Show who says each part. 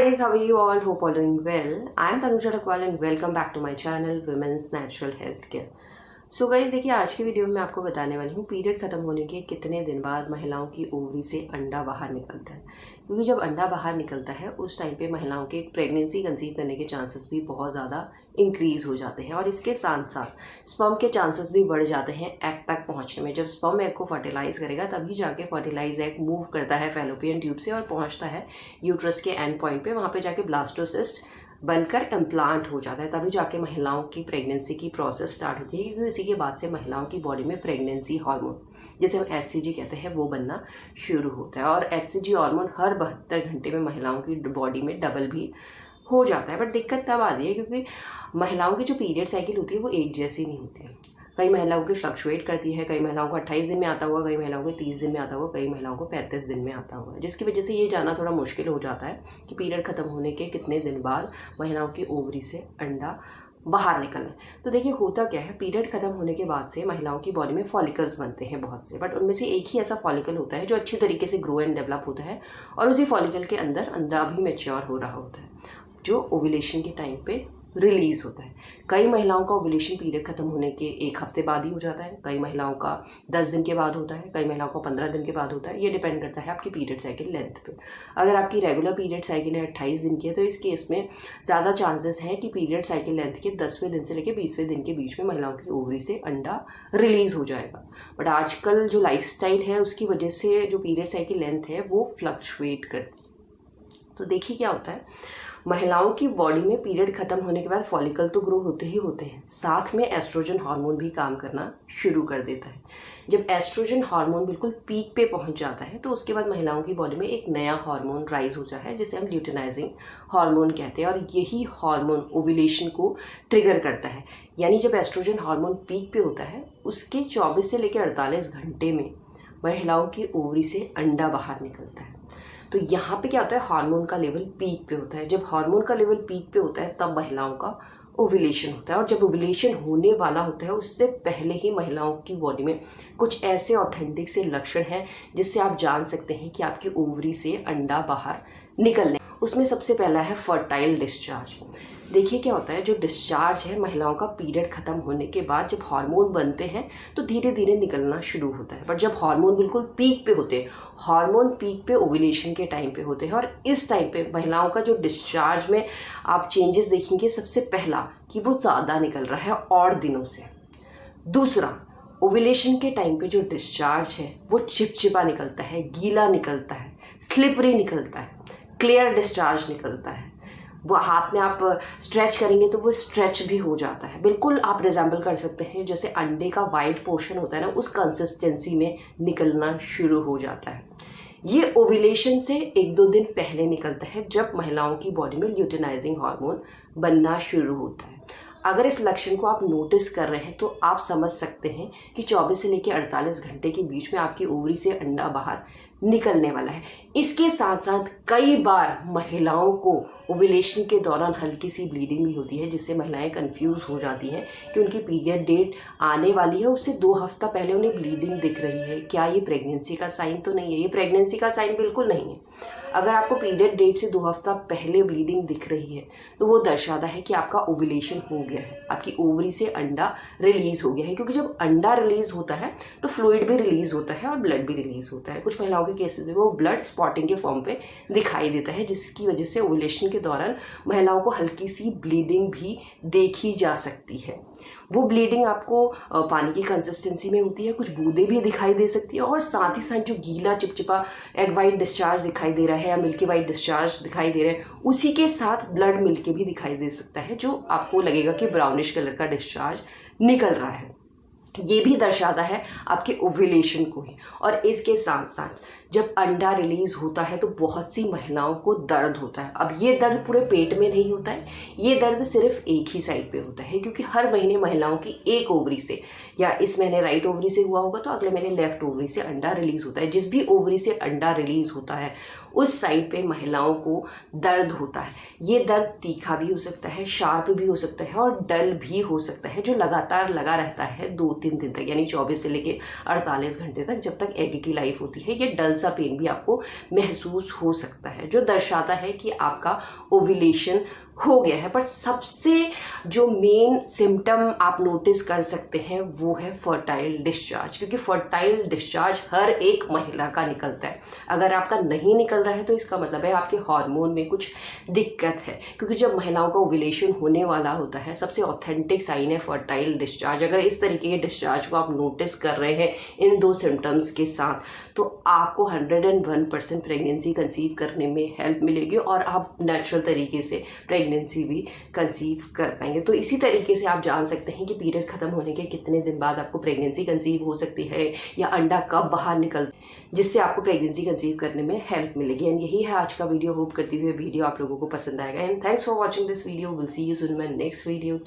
Speaker 1: guys, how are you all? Hope all doing well. I am Tanuja Rakwal and welcome back to my channel Women's Natural Health Care. So guys देखिए, आज की video में मैं आपको बताने वाली हूँ पीरियड खत्म होने के कितने दिन बाद महिलाओं की ओवरी से अंडा बाहर निकलता है। क्योंकि जब अंडा बाहर निकलता है उस टाइम पे महिलाओं के प्रेगनेंसी कंसीव करने के चांसेस भी बहुत ज़्यादा इंक्रीज हो जाते हैं और इसके साथ साथ स्पर्म के चांसेस भी बढ़ जाते हैं एग तक पहुँचने में। जब स्पर्म एग को फर्टिलाइज करेगा तभी जाके फर्टिलाइज एग मूव करता है फैलोपियन ट्यूब से और पहुँचता है यूट्रस के एंड पॉइंट पे। वहाँ पे जाके ब्लास्टोसिस्ट बनकर इम्प्लांट हो जाता है, तभी जाके महिलाओं की प्रेगनेंसी की प्रोसेस स्टार्ट होती है। क्योंकि इसी के बाद से महिलाओं की बॉडी में प्रेगनेंसी हार्मोन, जिसे हम एचसीजी कहते हैं, वो बनना शुरू होता है। और एचसीजी हार्मोन हर 72 घंटे में महिलाओं की बॉडी में डबल भी हो जाता है। बट दिक्कत तब आती है क्योंकि महिलाओं की जो पीरियड साइकिल होती है वो एक जैसी नहीं होती है। कई महिलाओं की फ्लक्चुएट करती है, कई महिलाओं को 28 दिन में आता होगा, कई महिलाओं को 30 दिन में आता होगा, कई महिलाओं को 35 दिन में आता होगा, जिसकी वजह से ये जानना थोड़ा मुश्किल हो जाता है कि पीरियड खत्म होने के कितने दिन बाद महिलाओं की ओवरी से अंडा बाहर निकलना। तो देखिए, होता क्या है, पीरियड खत्म होने के बाद से महिलाओं की बॉडी में फॉलिकल्स बनते हैं बहुत से, बट उनमें से एक ही ऐसा फॉलिकल होता है जो अच्छी तरीके से ग्रो एंड डेवलप होता है और उसी फॉलिकल के अंदर अंडा भी मैच्योर हो रहा होता है, जो ओव्यूलेशन के टाइम पे रिलीज होता है। कई महिलाओं का ओव्यूलेशन पीरियड खत्म होने के 1 हफ्ते बाद ही हो जाता है, कई महिलाओं का 10 दिन के बाद होता है, कई महिलाओं का 15 दिन के बाद होता है। ये डिपेंड करता है आपकी पीरियड साइकिल लेंथ पे। अगर आपकी रेगुलर पीरियड साइकिल है 28 दिन की है तो इस केस में ज़्यादा चांसेस हैं कि पीरियड साइकिल लेंथ के 10वें दिन से लेकर 20वें दिन के बीच में महिलाओं की ओवरी से अंडा रिलीज हो जाएगा। बट आजकल जो लाइफस्टाइल है उसकी वजह से जो पीरियड साइकिल लेंथ है वो फ्लक्चुएट करती है। तो देखिए क्या होता है, महिलाओं की बॉडी में पीरियड खत्म होने के बाद फॉलिकल तो ग्रो होते ही होते हैं, साथ में एस्ट्रोजन हार्मोन भी काम करना शुरू कर देता है। जब एस्ट्रोजन हार्मोन बिल्कुल पीक पे पहुंच जाता है तो उसके बाद महिलाओं की बॉडी में एक नया हार्मोन राइज हो जाता है, जिसे हम ल्यूटिनाइजिंग हार्मोन कहते हैं। और यही हार्मोन ओव्यूलेशन को ट्रिगर करता है। यानी जब एस्ट्रोजन हार्मोन पीक पे होता है उसके 24 से लेकर 48 घंटे में महिलाओं की ओवरी से अंडा बाहर निकलता है। तो यहाँ पे क्या होता है, हार्मोन का लेवल पीक पे होता है। जब हार्मोन का लेवल पीक पे होता है तब महिलाओं का ओव्यूलेशन होता है। और जब ओव्यूलेशन होने वाला होता है उससे पहले ही महिलाओं की बॉडी में कुछ ऐसे ऑथेंटिक से लक्षण हैं जिससे आप जान सकते हैं कि आपकी ओवरी से अंडा बाहर निकलने। उसमें सबसे पहला है फर्टाइल डिस्चार्ज। देखिए क्या होता है, जो डिस्चार्ज है महिलाओं का पीरियड खत्म होने के बाद जब हार्मोन बनते हैं तो धीरे धीरे निकलना शुरू होता है। बट जब हार्मोन बिल्कुल पीक पे होते हैं, हार्मोन पीक पे ओव्यूलेशन के टाइम पे होते हैं, और इस टाइम पे महिलाओं का जो डिस्चार्ज में आप चेंजेस देखेंगे, सबसे पहला कि वो ज़्यादा निकल रहा है और दिनों से। दूसरा, ओव्यूलेशन के टाइम पे जो डिस्चार्ज है वो चिपचिपा निकलता है, गीला निकलता है, स्लिपरी निकलता है, क्लियर डिस्चार्ज निकलता है। वो हाथ में आप स्ट्रेच करेंगे तो वो स्ट्रेच भी हो जाता है। बिल्कुल आप रिजेंबल कर सकते हैं जैसे अंडे का वाइट पोर्शन होता है ना, उस कंसिस्टेंसी में निकलना शुरू हो जाता है। ये ओव्यूलेशन से 1-2 दिन पहले निकलता है जब महिलाओं की बॉडी में ल्यूटिनाइजिंग हार्मोन बनना शुरू होता है। अगर इस लक्षण को आप नोटिस कर रहे हैं तो आप समझ सकते हैं कि 24 से लेकर 48 घंटे के बीच में आपकी ओवरी से अंडा बाहर निकलने वाला है। इसके साथ साथ कई बार महिलाओं को ओव्यूलेशन के दौरान हल्की सी ब्लीडिंग भी होती है, जिससे महिलाएं कंफ्यूज हो जाती हैं कि उनकी पीरियड डेट आने वाली है, उससे 2 हफ्ता पहले उन्हें ब्लीडिंग दिख रही है। क्या ये प्रेगनेंसी का साइन तो नहीं है? ये प्रेगनेंसी का साइन बिल्कुल नहीं है। अगर आपको पीरियड डेट से 2 हफ्ता पहले ब्लीडिंग दिख रही है तो वो दर्शाता है कि आपका ओव्यूलेशन हो गया है, आपकी ओवरी से अंडा रिलीज हो गया है। क्योंकि जब अंडा रिलीज होता है तो फ्लूइड भी रिलीज होता है और ब्लड भी रिलीज होता है। कुछ महिलाओं के केसेस में वो ब्लड स्पॉटिंग के फॉर्म पे दिखाई देता है, जिसकी वजह से ओव्यूलेशन के दौरान महिलाओं को हल्की सी ब्लीडिंग भी देखी जा सकती है। वो ब्लीडिंग आपको पानी की कंसिस्टेंसी में होती है, कुछ बूंदें भी दिखाई दे सकती है, और साथ ही साथ जो गीला चिपचिपा एग वाइट डिस्चार्ज दिखाई दे रहा है या मिल्की वाइट डिस्चार्ज दिखाई दे रहा है, उसी के साथ ब्लड मिलके भी दिखाई दे सकता है, जो आपको लगेगा कि ब्राउनिश कलर का डिस्चार्ज निकल रहा है। ये भी दर्शाता है आपके ओव्यूलेशन को ही। और इसके साथ साथ जब अंडा रिलीज होता है तो बहुत सी महिलाओं को दर्द होता है। अब ये दर्द पूरे पेट में नहीं होता है, ये दर्द सिर्फ एक ही साइड पे होता है, क्योंकि हर महीने महिलाओं की एक ओवरी से, या इस महीने राइट ओवरी से हुआ होगा तो अगले महीने लेफ्ट ओवरी से अंडा रिलीज होता है। जिस भी ओवरी से अंडा रिलीज होता है उस साइड पे महिलाओं को दर्द होता है। ये दर्द तीखा भी हो सकता है, शार्प भी हो सकता है और डल भी हो सकता है, जो लगातार लगा रहता है 2-3 दिन तक, यानी 24 से लेकर 48 घंटे तक, जब तक एग की लाइफ होती है। ये डल सा पेन भी आपको महसूस हो सकता है, जो दर्शाता है कि आपका ओव्यूलेशन हो गया है। बट सबसे जो मेन सिम्टम आप नोटिस कर सकते हैं वो है फर्टाइल डिस्चार्ज, क्योंकि फर्टाइल डिस्चार्ज हर एक महिला का निकलता है। अगर आपका नहीं निकल रहा है तो इसका मतलब है आपके हार्मोन में कुछ दिक्कत है, क्योंकि जब महिलाओं का ओव्यूलेशन होने वाला होता है सबसे ऑथेंटिक साइन है फर्टाइल डिस्चार्ज। अगर इस तरीके के डिस्चार्ज को आप नोटिस कर रहे हैं इन 2 सिम्टम्स के साथ, तो आपको 101% प्रेगनेंसी कंसीव करने में हेल्प मिलेगी और आप नेचुरल तरीके से प्रेगनेंसी भी कंसीव कर पाएंगे। तो इसी तरीके से आप जान सकते हैं कि पीरियड खत्म होने के कितने दिन बाद आपको प्रेगनेंसी कंसीव हो सकती है या अंडा कब बाहर निकल, जिससे आपको प्रेगनेंसी कंसीव करने में हेल्प मिलेगी। एंड यही है आज का वीडियो। होप करती हुई वीडियो आप लोगों को पसंद आएगा। And thanks for watching this video. Will see you soon in my next video.